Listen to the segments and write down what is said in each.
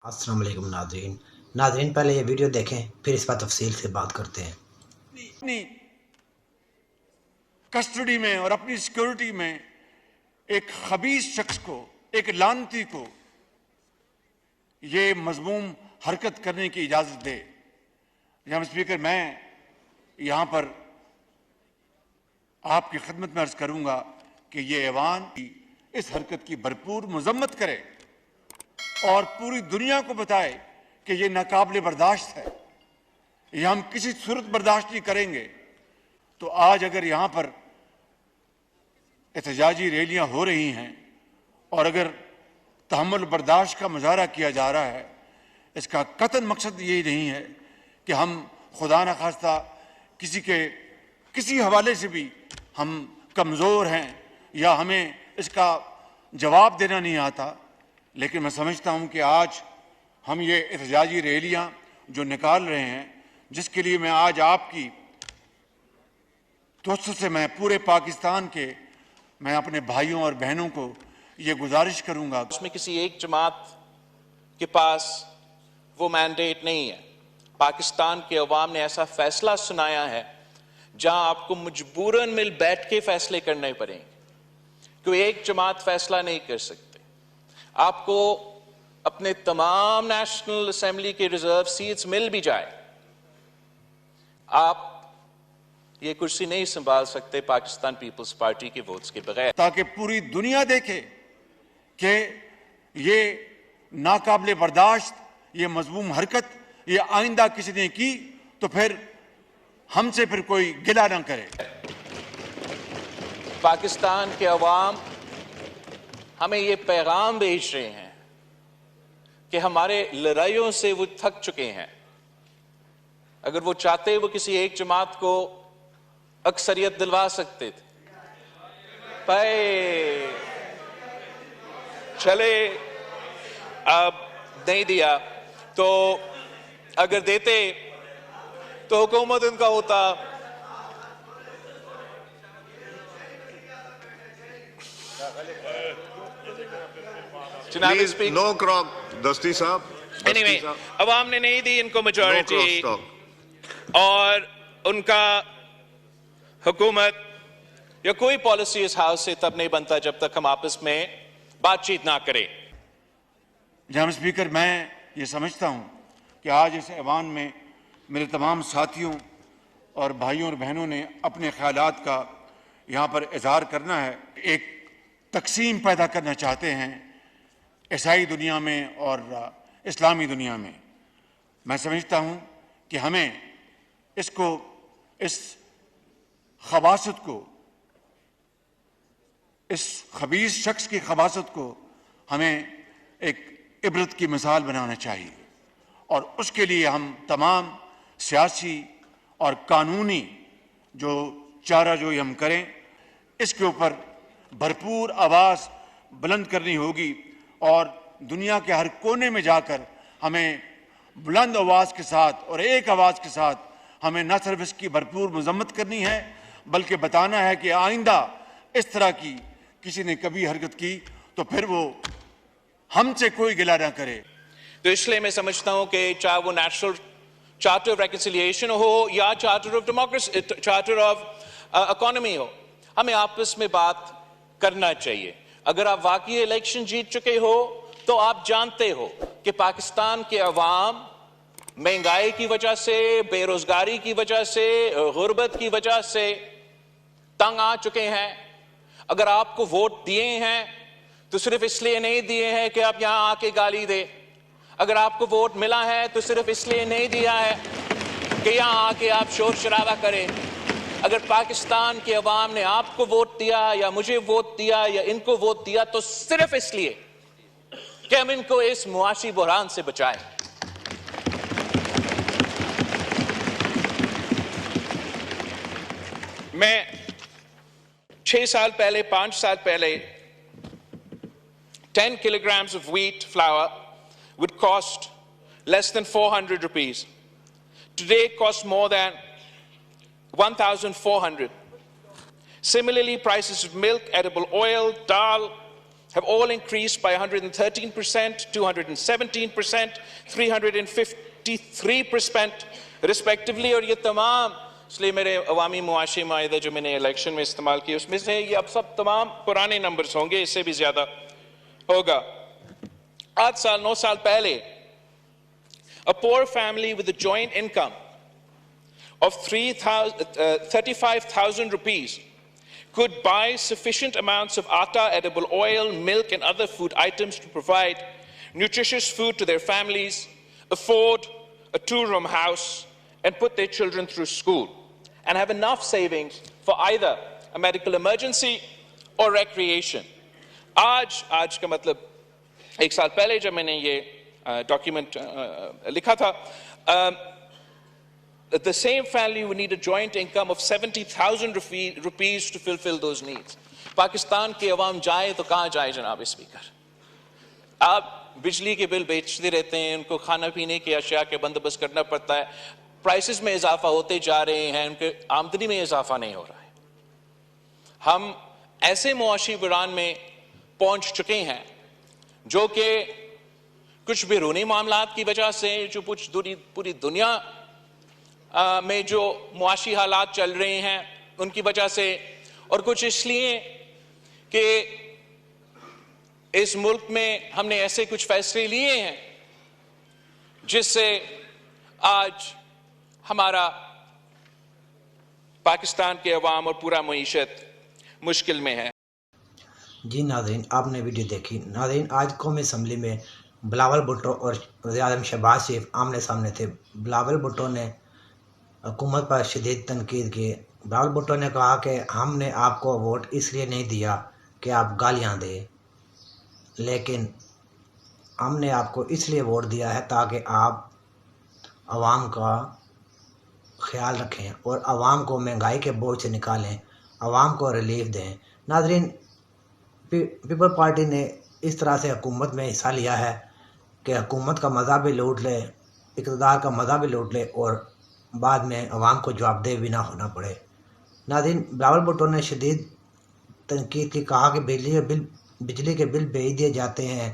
السلام علیکم ناظرین پہلے یہ ویڈیو دیکھیں پھر اس پر تفصیل سے بات کرتے ہیں۔ اپنی کسٹڈی میں اور اپنی سیکیورٹی میں ایک خبیث شخص کو، ایک لعنتی کو یہ مذموم حرکت کرنے کی اجازت دے۔ جناب اسپیکر، میں یہاں پر آپ کی خدمت میں عرض کروں گا کہ یہ ایوان اس حرکت کی بھرپور مذمت کرے اور پوری دنیا کو بتائے کہ یہ ناقابل برداشت ہے، یہ ہم کسی صورت برداشت نہیں کریں گے۔ تو آج اگر یہاں پر احتجاجی ریلیاں ہو رہی ہیں اور اگر تحمل برداشت کا مظاہرہ کیا جا رہا ہے، اس کا قطعاً مقصد یہی نہیں ہے کہ ہم خدا نخواستہ کسی حوالے سے بھی ہم کمزور ہیں یا ہمیں اس کا جواب دینا نہیں آتا، لیکن میں سمجھتا ہوں کہ آج ہم یہ احتجاجی ریلیاں جو نکال رہے ہیں، جس کے لیے میں آج آپ کی توسط سے میں پورے پاکستان کے میں اپنے بھائیوں اور بہنوں کو یہ گزارش کروں گا۔ اس میں کسی ایک جماعت کے پاس وہ مینڈیٹ نہیں ہے۔ پاکستان کے عوام نے ایسا فیصلہ سنایا ہے جہاں آپ کو مجبوراً مل بیٹھ کے فیصلے کرنے پڑیں گے، کوئی ایک جماعت فیصلہ نہیں کر سکتے۔ آپ کو اپنے تمام نیشنل اسمبلی کے ریزرو سیٹس مل بھی جائے، آپ یہ کرسی نہیں سنبھال سکتے پاکستان پیپلز پارٹی کے ووٹس کے بغیر، تاکہ پوری دنیا دیکھے کہ یہ ناقابل برداشت، یہ مذموم حرکت یہ آئندہ کسی نے کی تو پھر ہم سے پھر کوئی گلہ نہ کرے۔ پاکستان کے عوام ہمیں یہ پیغام بھیج رہے ہیں کہ ہمارے لڑائیوں سے وہ تھک چکے ہیں۔ اگر وہ چاہتے وہ کسی ایک جماعت کو اکثریت دلوا سکتے تھے، چلے اب نہیں دیا تو اگر دیتے تو حکومت ان کا ہوتا۔ Please, no crop, دستی صاحب۔ Anyway, عوام نے نہیں دی ان کو میجورٹی اور ان کا حکومت یا کوئی پالیسی اس ہاؤس سے تب نہیں بنتا جب تک ہم آپس میں بات چیت نہ کریں۔ جناب اسپیکر، میں یہ سمجھتا ہوں کہ آج اس ایوان میں میرے تمام ساتھیوں اور بھائیوں اور بہنوں نے اپنے خیالات کا یہاں پر اظہار کرنا ہے۔ ایک تقسیم پیدا کرنا چاہتے ہیں عیسائی دنیا میں اور اسلامی دنیا میں۔ میں سمجھتا ہوں کہ ہمیں اس خباثت کو، اس خبیث شخص کی خباثت کو ہمیں ایک عبرت کی مثال بنانا چاہیے، اور اس کے لیے ہم تمام سیاسی اور قانونی جو چارہ جوئی ہم کریں، اس کے اوپر بھرپور آواز بلند کرنی ہوگی، اور دنیا کے ہر کونے میں جا کر ہمیں بلند آواز کے ساتھ اور ایک آواز کے ساتھ ہمیں نہ صرف اس کی بھرپور مذمت کرنی ہے بلکہ بتانا ہے کہ آئندہ اس طرح کی کسی نے کبھی حرکت کی تو پھر وہ ہم سے کوئی گلہ نہ کرے۔ تو اس لیے میں سمجھتا ہوں کہ چاہے وہ نیشنل چارٹر آف ریکنسیلیشن ہو یا charter of democracy, charter of economy ہو، ہمیں آپس میں بات کرنا چاہیے۔ اگر آپ واقعی الیکشن جیت چکے ہو تو آپ جانتے ہو کہ پاکستان کے عوام مہنگائی کی وجہ سے، بے روزگاری کی وجہ سے، غربت کی وجہ سے تنگ آ چکے ہیں۔ اگر آپ کو ووٹ دیے ہیں تو صرف اس لیے نہیں دیے ہیں کہ آپ یہاں آ کے گالی دے۔ اگر آپ کو ووٹ ملا ہے تو صرف اس لیے نہیں دیا ہے کہ یہاں آ کے آپ شور شرابہ کریں۔ اگر پاکستان کے عوام نے آپ کو ووٹ دیا یا مجھے ووٹ دیا یا ان کو ووٹ دیا تو صرف اس لیے کہ ہم ان کو اس معاشی بحران سے بچائیں۔ میں 6 سال پہلے، 5 سال پہلے 10 kilograms of wheat flour would cost less than 400 rupees. Today it costs more than 1,400. Similarly, prices of milk, edible oil, dal have all increased by 113%, 217%, 353% respectively, اور یہ تمام اس لیے میرے عوامی معاشی معاہدہ جو میں نے الیکشن میں استعمال کیا اس میں سے یہ اب سب تمام پرانے نمبرز ہوں گے، اس سے بھی زیادہ ہوگا. 9 سال پہلے a poor family with a joint income of 35,000 rupees could buy sufficient amounts of atta, edible oil, milk and other food items to provide nutritious food to their families, afford a 2-room house and put their children through school, and have enough savings for either a medical emergency or recreation. آج کا مطلب 1 سال پہلے جب میں نے یہ document لکھا تھا, the same family would need a joint income of 70,000 rupees to fulfill those needs. Pakistan کی عوام جائے تو کہاں جائے جناب اسپیکر؟ آپ بجلی کے بل بیچتے رہتے ہیں, ان کو کھانا پینے کی اشیاء کے بندوبست کرنا پڑتا ہے, پرائسز میں اضافہ ہوتے جا رہے ہیں, ان کے آمدنی میں اضافہ نہیں ہو رہا ہے. ہم ایسے معاشی بحران میں پہنچ چکے ہیں جو کہ کچھ بیرونی معاملات کی وجہ سے, جو کچھ پوری دنیا میں جو معاشی حالات چل رہے ہیں ان کی وجہ سے, اور کچھ اس لیے کہ اس ملک میں ہم نے ایسے کچھ فیصلے لیے ہیں جس سے آج ہمارا پاکستان کے عوام اور پورا معیشت مشکل میں ہے. جی ناظرین, آپ نے ویڈیو دیکھی. ناظرین, آج قومی اسمبلی میں بلاول بھٹو اور وزیر اعظم شہباز شریف آمنے سامنے تھے. بلاول بھٹو نے حکومت پر شدید تنقید کی. بلاول بھٹو نے کہا کہ ہم نے آپ کو ووٹ اس لیے نہیں دیا کہ آپ گالیاں دیں, لیکن ہم نے آپ کو اس لیے ووٹ دیا ہے تاکہ آپ عوام کا خیال رکھیں اور عوام کو مہنگائی کے بوجھ سے نکالیں, عوام کو ریلیف دیں. ناظرین, پیپل پارٹی نے اس طرح سے حکومت میں حصہ لیا ہے کہ حکومت کا مزہ بھی لوٹ لے, اقتدار کا مزہ بھی لوٹ لے اور بعد میں عوام کو جواب دہ بھی نہ ہونا پڑے. ناظرین, بلاول بھٹو نے شدید تنقید کی, کہا کہ بجلی کے بل بھیج دیے جاتے ہیں,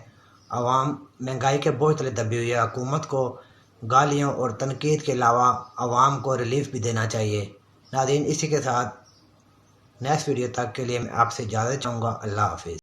عوام مہنگائی کے بوجھ تلے دبی ہوئی ہے, حکومت کو گالیوں اور تنقید کے علاوہ عوام کو ریلیف بھی دینا چاہیے. ناظرین, اسی کے ساتھ نیکسٹ ویڈیو تک کے لیے میں آپ سے اجازت چاہوں گا. اللہ حافظ.